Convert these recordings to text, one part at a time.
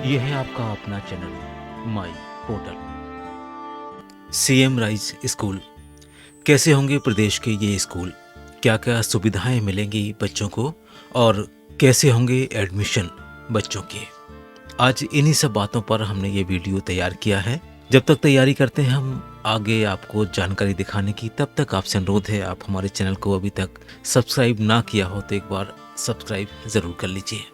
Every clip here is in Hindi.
ये है आपका अपना channel my portal. CM rise school. कैसे होंगे प्रदेश के ये स्कूल, क्या क्या सुविधाएं मिलेंगी बच्चों को और कैसे होंगे एडमिशन बच्चों के। आज इन्हीं सब बातों पर हमने ये वीडियो तैयार किया है। जब तक तैयारी करते हैं हम आगे आपको जानकारी दिखाने की, तब तक आपसे अनुरोध है आप हमारे चैनल को अभी तक सब्सक्राइब ना किया हो तो एक बार सब्सक्राइब ज़रूर कर लीजिए।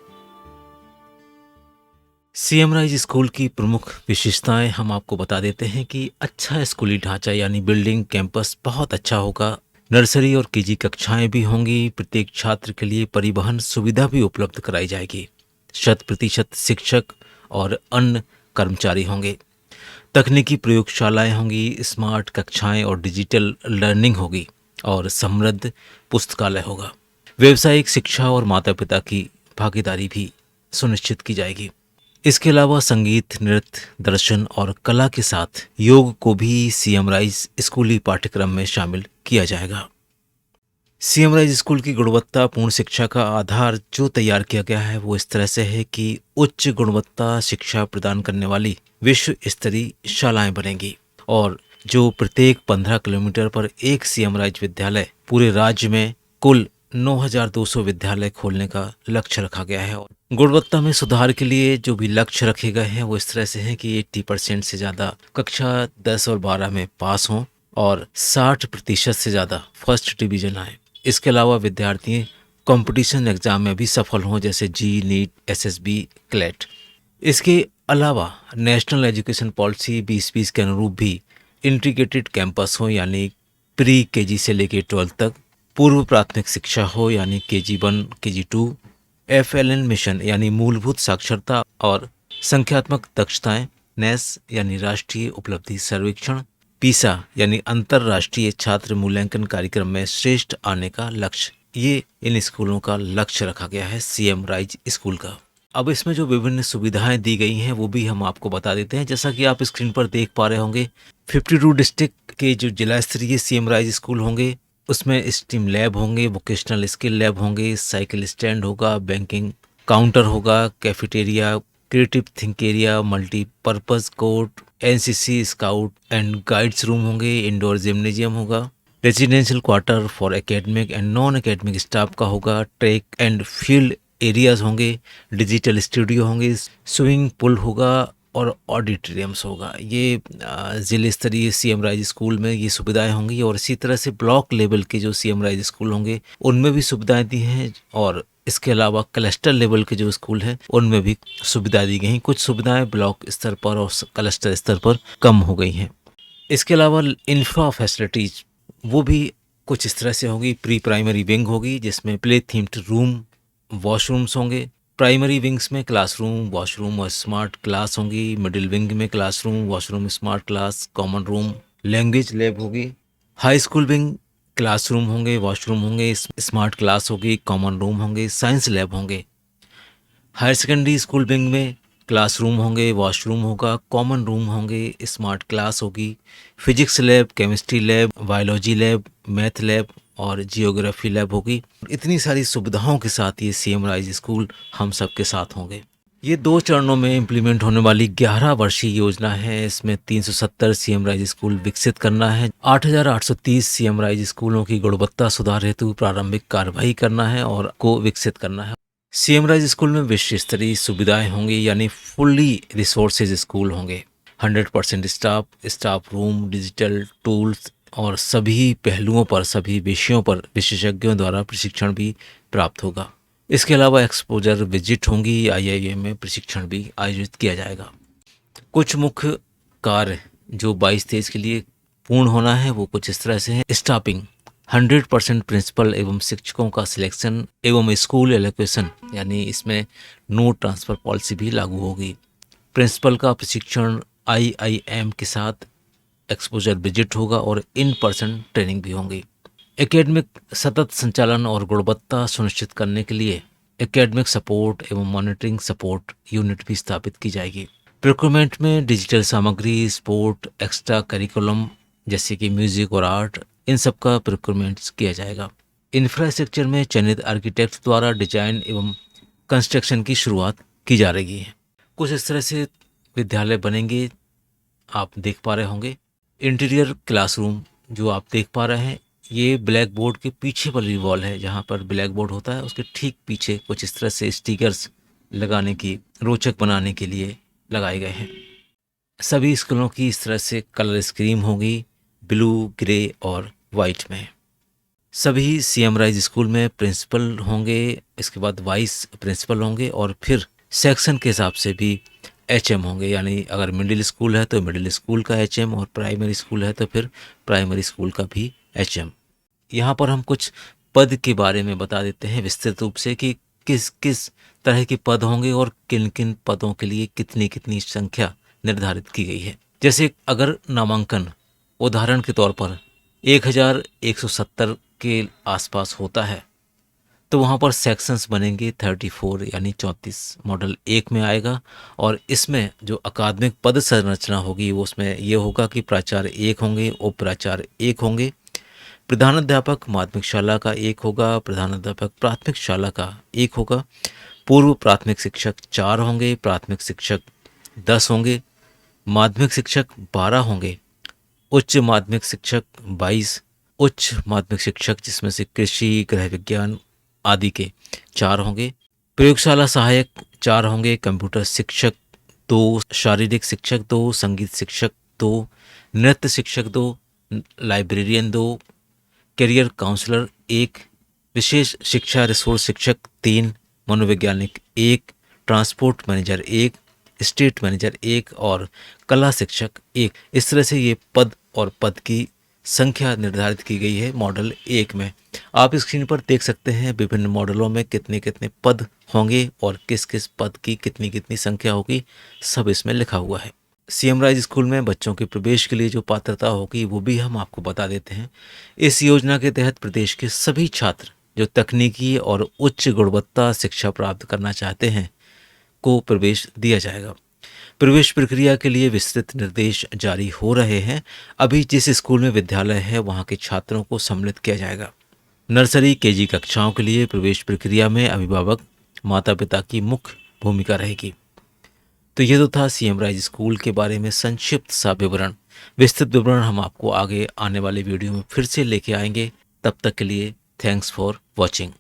सीएम राइज स्कूल की प्रमुख विशेषताएं हम आपको बता देते हैं कि अच्छा स्कूली ढांचा यानी बिल्डिंग कैंपस बहुत अच्छा होगा। नर्सरी और केजी कक्षाएं भी होंगी। प्रत्येक छात्र के लिए परिवहन सुविधा भी उपलब्ध कराई जाएगी। 100% शिक्षक और अन्य कर्मचारी होंगे। तकनीकी प्रयोगशालाएं होंगी, स्मार्ट कक्षाएं और डिजिटल लर्निंग होगी और समृद्ध पुस्तकालय होगा। व्यावसायिक शिक्षा और माता पिता की भागीदारी भी सुनिश्चित की जाएगी। इसके अलावा संगीत, नृत्य, दर्शन और कला के साथ योग को भी सीएम राइज स्कूली पाठ्यक्रम में शामिल किया जाएगा। सीएम राइज स्कूल की गुणवत्तापूर्ण शिक्षा का आधार जो तैयार किया गया है वो इस तरह से है कि उच्च गुणवत्ता शिक्षा प्रदान करने वाली विश्व स्तरीय शालाएं बनेंगी और जो प्रत्येक 15 किलोमीटर पर एक सीएम राइज विद्यालय, पूरे राज्य में कुल 9,200 विद्यालय खोलने का लक्ष्य रखा गया है। और गुणवत्ता में सुधार के लिए जो भी लक्ष्य रखे गए हैं वो इस तरह से हैं कि 80% से ज़्यादा कक्षा 10 और 12 में पास हों और 60% से ज़्यादा फर्स्ट डिवीजन आए। इसके अलावा विद्यार्थी कंपटीशन एग्जाम में भी सफल हों, जैसे जी, नीट, एसएसबी, क्लेट। इसके अलावा नेशनल एजुकेशन पॉलिसी 2020 के अनुरूप भी इंटीग्रेटेड कैंपस हो, यानी प्री केजी से लेकर 12 तक। पूर्व प्राथमिक शिक्षा हो, यानी KG1, KG2। FLN मिशन यानी मूलभूत साक्षरता और संख्यात्मक दक्षताएं। नेस यानी राष्ट्रीय उपलब्धि सर्वेक्षण। पीसा यानी अंतर्राष्ट्रीय छात्र मूल्यांकन कार्यक्रम में श्रेष्ठ आने का लक्ष्य। ये इन स्कूलों का लक्ष्य रखा गया है सीएम राइज स्कूल का। अब इसमें जो विभिन्न सुविधाएं दी गई हैं वो भी हम आपको बता देते हैं। जैसा कि आप स्क्रीन पर देख पा रहे होंगे, 52 डिस्ट्रिक्ट के जो जिला स्तरीय सीएम राइज स्कूल होंगे उसमें स्टीम लैब होंगे, वोकेशनल स्किल लैब होंगे, साइकिल स्टैंड होगा, बैंकिंग काउंटर होगा, cafeteria, creative think area, multipurpose court, NCC scout and guides room होंगे, इंडोर जिम्नेजियम होगा, residential quarter for academic and non academic staff का होगा, ट्रैक एंड फील्ड एरियाज होंगे, डिजिटल स्टूडियो होंगे, स्विमिंग पूल होगा और ऑडिटोरियम्स होगा। ये जिले स्तरीय सीएम राइज स्कूल में ये सुविधाएं होंगी। और इसी तरह से ब्लॉक लेवल के जो सीएम राइज स्कूल होंगे उनमें भी सुविधाएं दी हैं और इसके अलावा क्लस्टर लेवल के जो स्कूल हैं उनमें भी सुविधा दी गई। कुछ सुविधाएं ब्लॉक स्तर पर और क्लस्टर स्तर पर कम हो गई हैं। इसके अलावा इंफ्रा फैसिलिटीज वो भी कुछ इस तरह से होगी। प्री प्राइमरी विंग होगी जिसमें प्ले थीम्ड रूम, वॉशरूम्स होंगे। प्राइमरी विंग्स में क्लासरूम, वॉशरूम और स्मार्ट क्लास होंगी। मिडिल विंग में classroom, washroom, smart class, common room, language lab होगी। हाई स्कूल विंग क्लासरूम होंगे, वॉशरूम होंगे, स्मार्ट क्लास होगी, कॉमन रूम होंगे, साइंस लैब होंगे। हायर सेकेंडरी स्कूल विंग में क्लासरूम होंगे, वॉशरूम होगा, कॉमन रूम होंगे, स्मार्ट क्लास होगी, physics lab, chemistry lab, biology lab, math lab और जियोग्राफी लैब होगी। इतनी सारी सुविधाओं के साथ ये सीएम राइज स्कूल हम सबके साथ होंगे। ये 2 चरणों में इम्प्लीमेंट होने वाली 11 वर्षीय योजना है। इसमें 370 सीएम राइज स्कूल विकसित करना है, 8,830 सीएम राइज स्कूलों की गुणवत्ता सुधार हेतु प्रारंभिक कार्रवाई करना है और को विकसित करना है। सीएम राइज स्कूल में विश्व स्तरीय सुविधाएं होंगी, यानी फुल्ली रिसोर्सेज स्कूल होंगे। 100% स्टाफ रूम, डिजिटल टूल्स और सभी पहलुओं पर, सभी विषयों पर विशेषज्ञों द्वारा प्रशिक्षण भी प्राप्त होगा। इसके अलावा एक्सपोजर विजिट होंगी। IIM में प्रशिक्षण भी आयोजित किया जाएगा। कुछ मुख्य कार्य जो 22-23 के लिए पूर्ण होना है वो कुछ इस तरह से है। स्टाफिंग, 100% प्रिंसिपल एवं शिक्षकों का सिलेक्शन एवं स्कूल एलोकेशन, यानी इसमें नो ट्रांसफर पॉलिसी भी लागू होगी। प्रिंसिपल का प्रशिक्षण IIM के साथ एक्सपोजर विजिट होगा और इन पर्सन ट्रेनिंग भी होंगी। एकेडमिक सतत संचालन और गुणवत्ता सुनिश्चित करने के लिए एकेडमिक सपोर्ट एवं मॉनिटरिंग सपोर्ट यूनिट भी स्थापित की जाएगी। प्रोक्योरमेंट में डिजिटल सामग्री, स्पोर्ट, एक्स्ट्रा करिकुलम जैसे कि म्यूजिक और आर्ट, इन सब का प्रोक्योरमेंट किया जाएगा। इंफ्रास्ट्रक्चर में चयनित आर्किटेक्ट द्वारा डिजाइन एवं कंस्ट्रक्शन की शुरुआत की जा रही है। कुछ इस तरह से विद्यालय बनेंगे, आप देख पा रहे होंगे। इंटीरियर क्लासरूम जो आप देख पा रहे हैं, ये ब्लैक बोर्ड के पीछे वाली वॉल है, जहाँ पर ब्लैक बोर्ड होता है उसके ठीक पीछे कुछ इस तरह से स्टिकर्स लगाने की, रोचक बनाने के लिए लगाए गए हैं। सभी स्कूलों की इस तरह से कलर स्कीम होगी, ब्लू, ग्रे और वाइट में। सभी सीएम राइज स्कूल में प्रिंसिपल होंगे, इसके बाद वाइस प्रिंसिपल होंगे और फिर सेक्शन के हिसाब से भी एचएम होंगे, यानी अगर मिडिल स्कूल है तो मिडिल स्कूल का एचएम और प्राइमरी स्कूल है तो फिर प्राइमरी स्कूल का भी एचएम। यहाँ पर हम कुछ पद के बारे में बता देते हैं विस्तृत रूप से कि किस किस तरह के पद होंगे और किन किन पदों के लिए कितनी कितनी संख्या निर्धारित की गई है। जैसे अगर नामांकन उदाहरण के तौर पर 1170 के आसपास होता है तो वहाँ पर सेक्शंस बनेंगे 34 यानी 34 मॉडल 1 में आएगा। और इसमें जो अकादमिक पद संरचना होगी वो उसमें ये होगा कि प्राचार्य 1 होंगे, उप प्राचार्य 1 होंगे, प्रधानाध्यापक माध्यमिक शाला का 1 होगा, प्रधानाध्यापक प्राथमिक शाला का 1 होगा, पूर्व प्राथमिक शिक्षक 4 होंगे, प्राथमिक शिक्षक 10 होंगे, माध्यमिक शिक्षक 12 होंगे, उच्च माध्यमिक शिक्षक 22, उच्च माध्यमिक शिक्षक जिसमें से कृषि, गृह विज्ञान आदि के 4 होंगे, प्रयोगशाला सहायक 4 होंगे, कंप्यूटर शिक्षक 2, शारीरिक शिक्षक 2, संगीत शिक्षक 2, नृत्य शिक्षक 2, लाइब्रेरियन 2, करियर काउंसलर 1, विशेष शिक्षा रिसोर्स शिक्षक 3, मनोवैज्ञानिक 1, ट्रांसपोर्ट मैनेजर 1, स्टेट मैनेजर 1 और कला शिक्षक 1। इस तरह से ये पद और पद की संख्या निर्धारित की गई है मॉडल 1 में। आप स्क्रीन पर देख सकते हैं विभिन्न मॉडलों में कितने कितने पद होंगे और किस किस पद की कितनी कितनी संख्या होगी, सब इसमें लिखा हुआ है। सीएम राइज स्कूल में बच्चों के प्रवेश के लिए जो पात्रता होगी वो भी हम आपको बता देते हैं। इस योजना के तहत प्रदेश के सभी छात्र जो तकनीकी और उच्च गुणवत्ता शिक्षा प्राप्त करना चाहते हैं को प्रवेश दिया जाएगा। प्रवेश प्रक्रिया के लिए विस्तृत निर्देश जारी हो रहे हैं। अभी जिस स्कूल में विद्यालय है वहाँ के छात्रों को सम्मिलित किया जाएगा। नर्सरी केजी कक्षाओं के लिए प्रवेश प्रक्रिया में अभिभावक माता पिता की मुख्य भूमिका रहेगी। तो ये तो था सीएम राइज स्कूल के बारे में संक्षिप्त सा विवरण। विस्तृत विवरण हम आपको आगे आने वाले वीडियो में फिर से लेके आएंगे। तब तक के लिए थैंक्स फॉर वॉचिंग।